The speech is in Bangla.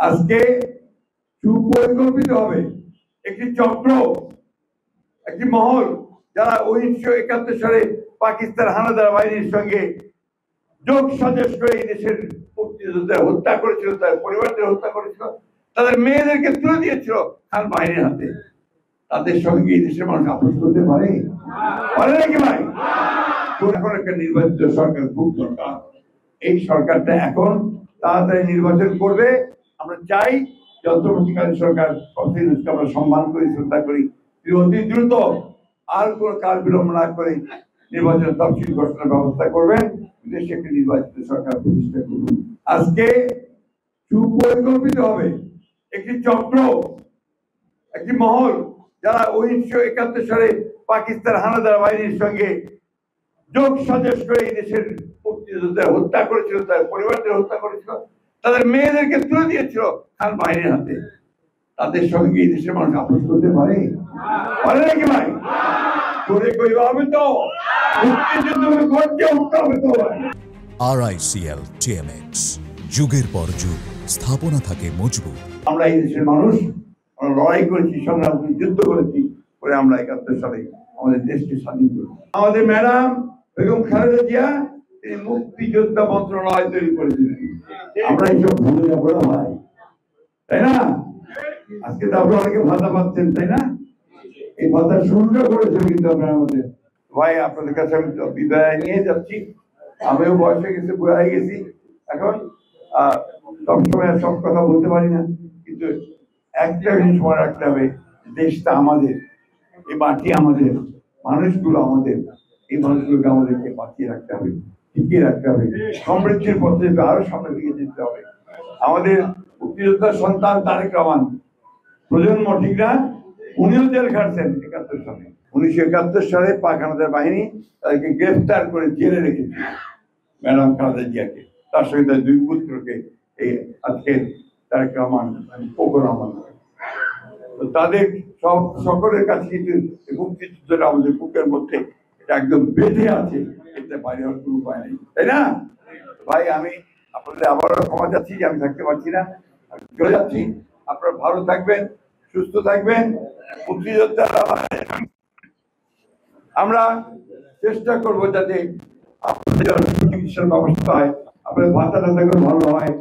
আজকে সুপরিকল্পিতভাবে একটি চক্র, একটি মহল, যারা 1971 সালে পাকিস্তান হানাদার বাহিনীর সঙ্গে যোগ সাজস করে এই দেশের মুক্তিযোদ্ধাদের হত্যা করেছিল, তার পরিবারদের হত্যা করেছিল, তাদের মেয়েদেরকে তুলে দিয়েছিল খান বাহিনীর হাতে। তাদের সঙ্গে এই দেশের মানুষ আপোষ করতে পারে নাকি ভাই? এখন একটা নির্বাচিত সরকার খুব দরকার। এই সরকারটা এখন তাড়াতাড়ি নির্বাচন করবে। আমরা চাই যে অন্তর্বর্তীকালীন সরকার আমরা সম্মান করি, শ্রদ্ধা করি, অতি দ্রুত আর কোনো কাল বিলম্ব না করে নির্বাচনের তফসিল ঘোষণার ব্যবস্থা করবেন, দেশে একটি নির্বাচিত সরকার প্রতিষ্ঠা করুন। আজকে সুপরিকল্পিত হবে একটি চক্র, একটি মহল, যারা 1971 সালে পাকিস্তান হানাদার বাহিনীর সঙ্গে যোগ সাজস করে এই দেশের মুক্তিযোদ্ধাদের হত্যা করেছিল, তার পরিবারদের হত্যা করেছিল, তাদের মেয়েদেরকে তুলে দিয়েছিল খান বাহিনীর হাতে। তাদের সঙ্গে এই দেশের মানুষ আপোষ করতে পারে নাকি ভাই? করে কইবা হবে তো, মুক্তিযুদ্ধ করতে হবে তো। RICL TMX, যুগের পর যুগ স্থাপনা থাকে মজবুত। আমরা এই দেশের মানুষ, আমরা লড়াই করেছি, সংগ্রাম করেছি, যুদ্ধ করেছি, করে আমরা 71 সালে আমাদের দেশকে স্বাধীন করেছি। আমাদের ম্যাডাম বেগম খালেদা জিয়া তিনি মুক্তিযোদ্ধা মন্ত্রণালয় তৈরি করেছিলেন। আমরা এইসব ভুলে যাবো না ভাই, তাই না? আজকে তো আপনারা অনেকে ভাতা পাচ্ছেন, তাই না? এই ভাতা শূন্য করেছেন কিন্তু আপনারা আমাদের। ভাই আপনাদের কাছে আমি বিদায় নিয়ে যাচ্ছি। আমিও বয়স হয়ে গেছি, বুড়া হয়ে গেছি। এখন সবসময় সব কথা বলতে পারি না, কিন্তু একটা জিনিস মনে রাখতে হবে, দেশটা আমাদের, এই মাটি আমাদের, মানুষগুলো আমাদের, এই মানুষগুলোকে আমাদেরকে বাঁচিয়ে রাখতে হবে, টিকিয়ে রাখতে হবে, সমৃদ্ধির পথে আরো সামনে দিকে যেতে হবে। আমাদের মুক্তিযোদ্ধার সন্তান তারেক রহমান প্রজন্ম, ঠিক না? উনিও জেল খাটছেন 71 সালে। 1971 সালে পাক হানাদার বাহিনী তাদেরকে গ্রেফতার করে জেলে রেখেছিল ম্যাডাম খালেদা জিয়াকে, তার সঙ্গে তার দুই পুত্রকে, এই আজকে তারেক রহমান, ফখরুর রহমান। তাদের সকলের কাছে কিন্তু মুক্তিযুদ্ধটা আমাদের বুকের মধ্যে এটা একদম বেঁধে আছে, এটা বাইরে হওয়ার কোনো উপায় নেই, তাই না ভাই? আমি আপনাদের আবারও ক্ষমা চাচ্ছি যে আমি থাকতে পারছি না, আমি চলে যাচ্ছি। আপনারা ভালো থাকবেন, সুস্থ থাকবেন। মুক্তিযোদ্ধারা আমরা চেষ্টা করবো যাতে আপনাদের চিকিৎসার ব্যবস্থা হয়, আপনাদের ভাতা টাতা ভালো হয়।